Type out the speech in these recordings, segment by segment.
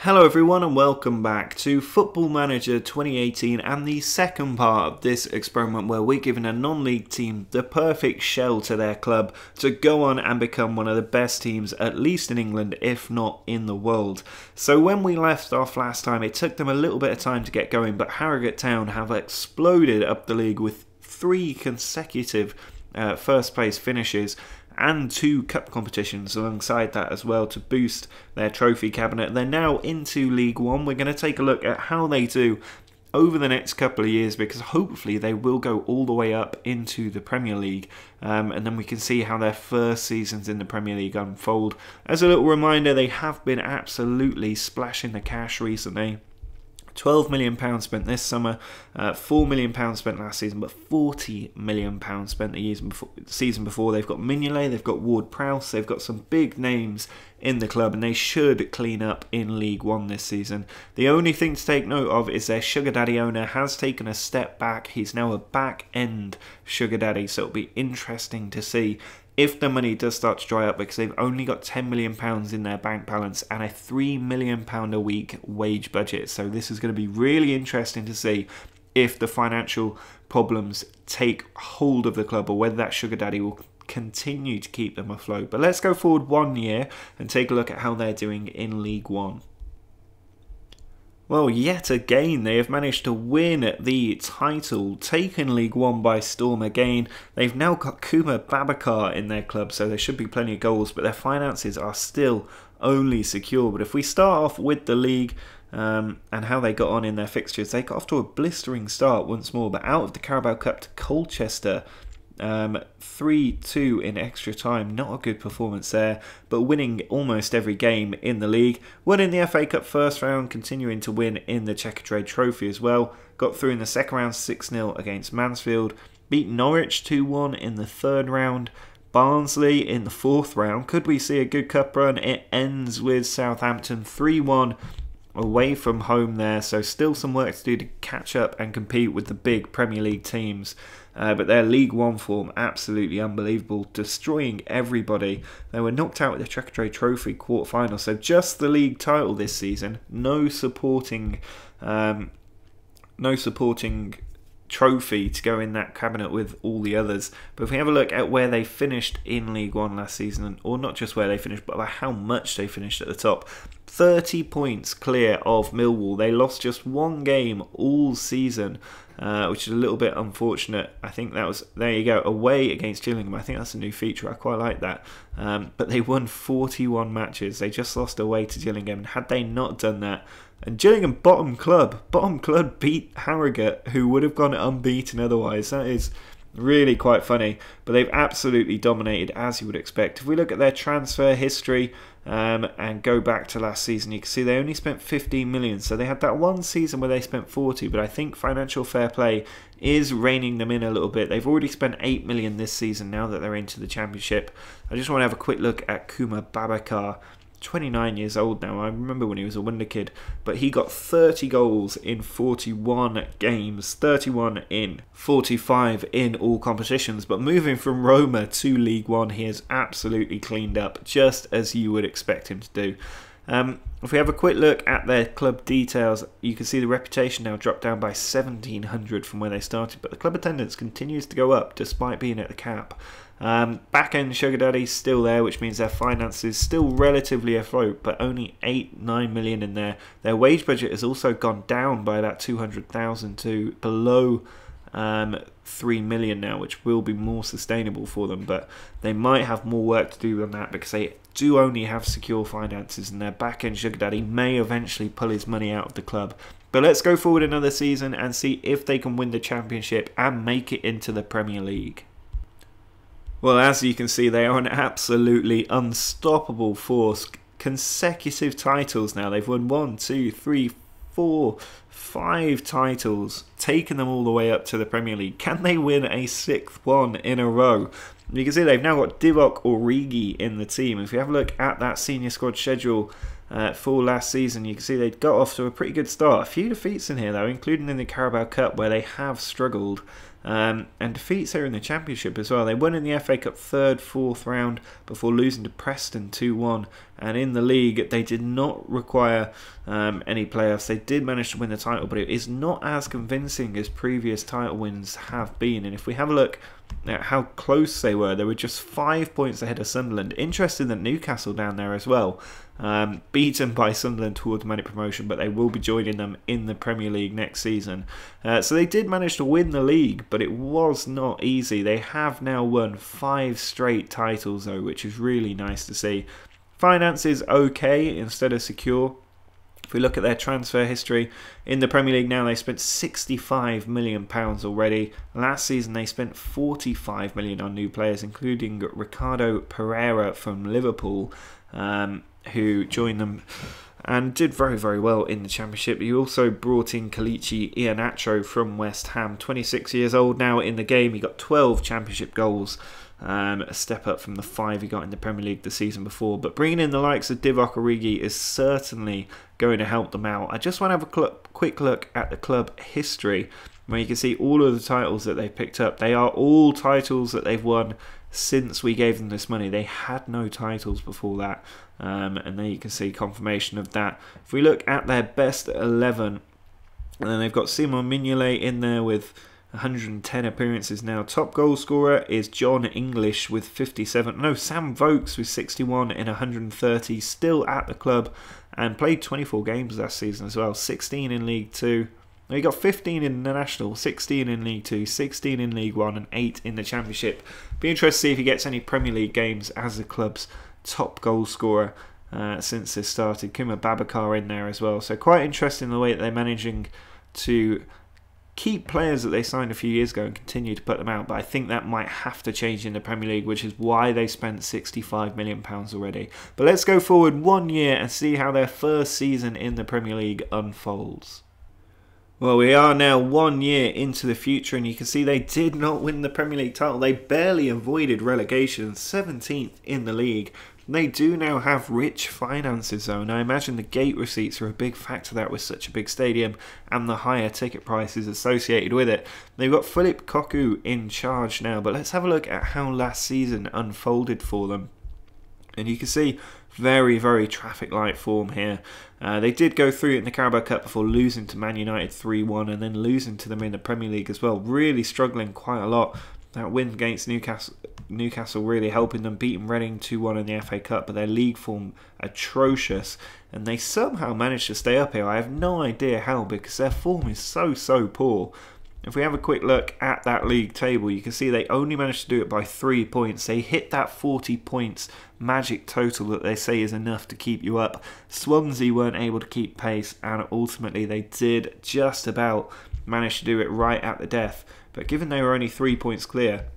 Hello everyone and welcome back to Football Manager 2018 and the second part of this experiment where we're giving a non-league team the perfect shell to their club to go on and become one of the best teams, at least in England, if not in the world. So when we left off last time, it took them a little bit of time to get going, but Harrogate Town have exploded up the league with 3 consecutive first place finishes and 2 cup competitions alongside that as well to boost their trophy cabinet. They're now into League One. We're going to take a look at how they do over the next couple of years, because hopefully they will go all the way up into the Premier League, and then we can see how their first seasons in the Premier League unfold. As a little reminder, they have been absolutely splashing the cash recently. £12 million spent this summer, £4 million spent last season, but £40 million spent the season before. They've got Mignolet, they've got Ward-Prowse, they've got some big names in the club, and they should clean up in League One this season. The only thing to take note of is their sugar daddy owner has taken a step back. He's now a back-end sugar daddy, so it'll be interesting to see if the money does start to dry up, because they've only got £10 million in their bank balance and a £3 million a week wage budget. So this is going to be really interesting to see if the financial problems take hold of the club or whether that sugar daddy will continue to keep them afloat. But let's go forward 1 year and take a look at how they're doing in League One. Well, yet again, they have managed to win the title, taken League One by storm again. They've now got Kuma Babacar in their club, so there should be plenty of goals, but their finances are still only secure. But if we start off with the league and how they got on in their fixtures, they got off to a blistering start once more, but out of the Carabao Cup to Colchester, 3-2 in extra time. Not a good performance there, but winning almost every game in the league. Won in the FA Cup first round, continuing to win in the Checkatrade Trophy as well. Got through in the second round 6-0 against Mansfield. Beat Norwich 2-1 in the third round. Barnsley in the fourth round. Could we see a good cup run? It ends with Southampton 3-1 away from home there, so still some work to do to catch up and compete with the big Premier League teams. But their League One form absolutely unbelievable, destroying everybody. They were knocked out with the Checkatrade Trophy quarter-final, so just the league title this season. No supporting trophy to go in that cabinet with all the others. But if we have a look at where they finished in League One last season, or not just where they finished, but how much they finished at the top, 30 points clear of Millwall. They lost just 1 game all season, which is a little bit unfortunate. I think that was, there you go, away against Gillingham. I think that's a new feature. I quite like that. But they won 41 matches. They just lost away to Gillingham. Had they not done that, and Gillingham, bottom club beat Harrogate, who would have gone unbeaten otherwise. That is really quite funny. But they've absolutely dominated, as you would expect. If we look at their transfer history and go back to last season, you can see they only spent 15 million. So they had that one season where they spent 40, but I think financial fair play is reining them in a little bit. They've already spent 8 million this season now that they're into the Championship. I just want to have a quick look at Kuma Babacar. 29 years old now. I remember when he was a wonder kid, but he got 30 goals in 41 games, 31 in 45 in all competitions. But moving from Roma to League One, he has absolutely cleaned up, just as you would expect him to do. If we have a quick look at their club details, you can see the reputation now dropped down by 1,700 from where they started, but the club attendance continues to go up despite being at the cap. Back-end sugar daddy still there, which means their finances still relatively afloat, but only 8-9 million in there. Their wage budget has also gone down by about 200,000 to below 3 million now, which will be more sustainable for them, but they might have more work to do than that, because they do only have secure finances, and their back-end sugar daddy may eventually pull his money out of the club. But let's go forward another season and see if they can win the Championship and make it into the Premier League. Well, as you can see, they are an absolutely unstoppable force. Consecutive titles now. They've won 1, 2, 3, 4, 5 titles, taken them all the way up to the Premier League. Can they win a 6th one in a row? You can see they've now got Divock Origi in the team. If you have a look at that senior squad schedule for last season, you can see they got off to a pretty good start. A few defeats in here though, including in the Carabao Cup where they have struggled. and defeats there in the Championship as well. They won in the FA Cup 3rd, 4th round before losing to Preston 2-1, and in the league they did not require any playoffs. They did manage to win the title, but it is not as convincing as previous title wins have been. And if we have a look at how close they were just 5 points ahead of Sunderland. Interesting that Newcastle down there as well, beaten by Sunderland towards automatic promotion, but they will be joining them in the Premier League next season. So they did manage to win the league, but it was not easy. They have now won 5 straight titles though, which is really nice to see. Finances okay instead of secure. If we look at their transfer history in the Premier League now, they spent £65 million already. Last season they spent £45 million on new players, including Ricardo Pereira from Liverpool, who joined them and did very, very well in the Championship. He also brought in Kelechi Iheanacho from West Ham, 26 years old now in the game. He got 12 Championship goals. A step up from the 5 he got in the Premier League the season before. But bringing in the likes of Divock Origi is certainly going to help them out. I just want to have a quick look at the club history, where you can see all of the titles that they've picked up. They are all titles that they've won since we gave them this money. They had no titles before that, and there you can see confirmation of that. If we look at their best 11, and then they've got Simon Mignolet in there with 110 appearances now. Top goal scorer is John English with 57. No, Sam Vokes with 61 in 130. Still at the club and played 24 games last season as well. 16 in League 2. He got 15 in the National, 16 in League 2, 16 in League 1 and 8 in the Championship. Be interested to see if he gets any Premier League games as the club's top goal scorer since this started. Kuma Babacar in there as well. So quite interesting the way that they're managing to keep players that they signed a few years ago and continue to put them out, but I think that might have to change in the Premier League, which is why they spent £65 million already. But let's go forward 1 year and see how their first season in the Premier League unfolds. Well, we are now 1 year into the future, and you can see they did not win the Premier League title. They barely avoided relegation, 17th in the league. They do now have rich finances though, and I imagine the gate receipts are a big factor of that with such a big stadium and the higher ticket prices associated with it. They've got Philip Cocu in charge now, but let's have a look at how last season unfolded for them. And you can see very, very traffic light form here. They did go through it in the Carabao Cup before losing to Man United 3-1 and then losing to them in the Premier League as well. Really struggling quite a lot. That win against Newcastle really helping them, beating Reading 2-1 in the FA Cup, but their league form atrocious, and they somehow managed to stay up here. I have no idea how, because their form is so poor. If we have a quick look at that league table, you can see they only managed to do it by 3 points. They hit that 40 points magic total that they say is enough to keep you up. Swansea weren't able to keep pace, and ultimately they did just about manage to do it right at the death. But given they were only 3 points clear,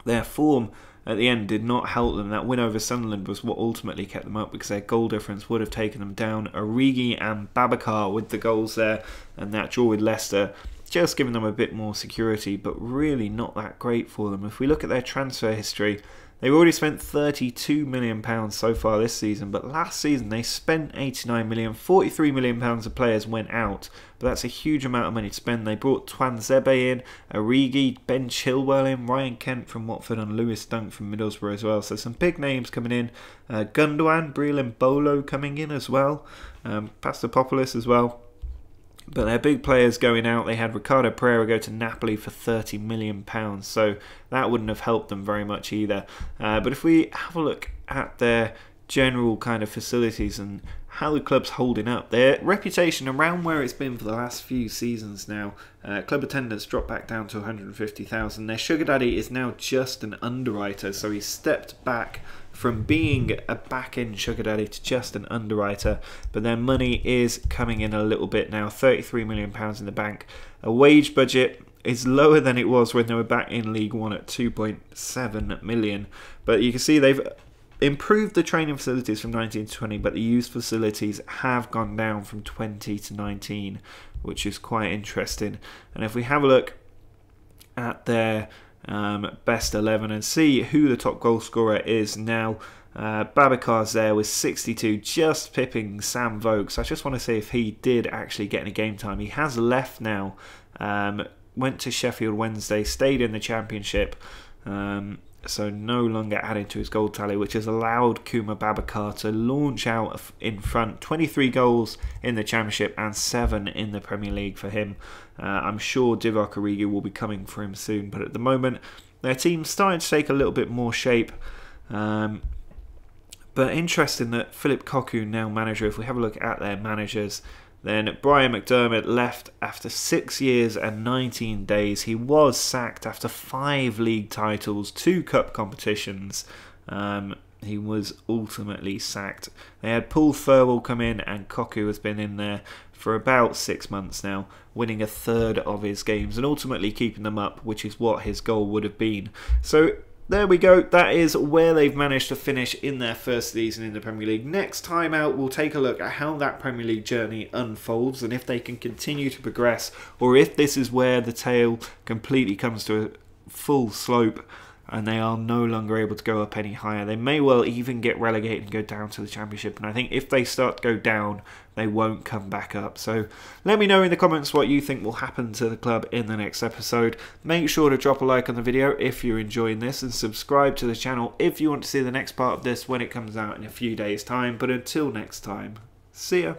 their form at the end did not help them. That win over Sunderland was what ultimately kept them up, because their goal difference would have taken them down. Origi and Babacar with the goals there, and that draw with Leicester just giving them a bit more security, but really not that great for them. If we look at their transfer history, they've already spent £32 million so far this season, but last season they spent £89 million. £43 million of players went out, but that's a huge amount of money to spend. They brought Tuanzebe in, Origi, Ben Chilwell in, Ryan Kent from Watford and Lewis Dunk from Middlesbrough as well. So some big names coming in. Gundogan, Breel Mbolo coming in as well. Papadopoulos as well. But their big players going out, they had Ricardo Pereira go to Napoli for £30 million, so that wouldn't have helped them very much either. But if we have a look at their general kind of facilities and how the club's holding up, their reputation around where it's been for the last few seasons now, club attendance dropped back down to 150,000. Their sugar daddy is now just an underwriter, so he stepped back from being a back-end sugar daddy to just an underwriter, but their money is coming in a little bit now, £33 million in the bank. A wage budget is lower than it was when they were back in League 1 at 2.7 million, but you can see they've improved the training facilities from 19 to 20, but the youth facilities have gone down from 20 to 19, which is quite interesting. And if we have a look at their best 11 and see who the top goal scorer is now, Babacar's there with 62, just pipping Sam Vokes. I just want to see if he did actually get any game time. He has left now went to Sheffield Wednesday, stayed in the Championship, so no longer adding to his goal tally, which has allowed Khouma Babacar to launch out in front. 23 goals in the Championship and 7 in the Premier League for him. I'm sure Divock Origi will be coming for him soon, but at the moment their team's starting to take a little bit more shape. But interesting that Phillip Cocu now manager. If we have a look at their managers, then Brian McDermott left after 6 years and 19 days. He was sacked after 5 league titles, 2 cup competitions. He was ultimately sacked. They had Paul Thirlwell come in, and Cocu has been in there for about 6 months now, winning a third of his games and ultimately keeping them up, which is what his goal would have been. So there we go. That is where they've managed to finish in their first season in the Premier League. Next time out, we'll take a look at how that Premier League journey unfolds and if they can continue to progress, or if this is where the tail completely comes to a full slope and they are no longer able to go up any higher. They may well even get relegated and go down to the Championship, and I think if they start to go down, they won't come back up. So let me know in the comments what you think will happen to the club in the next episode. Make sure to drop a like on the video if you're enjoying this, and subscribe to the channel if you want to see the next part of this when it comes out in a few days' time. But until next time, see ya.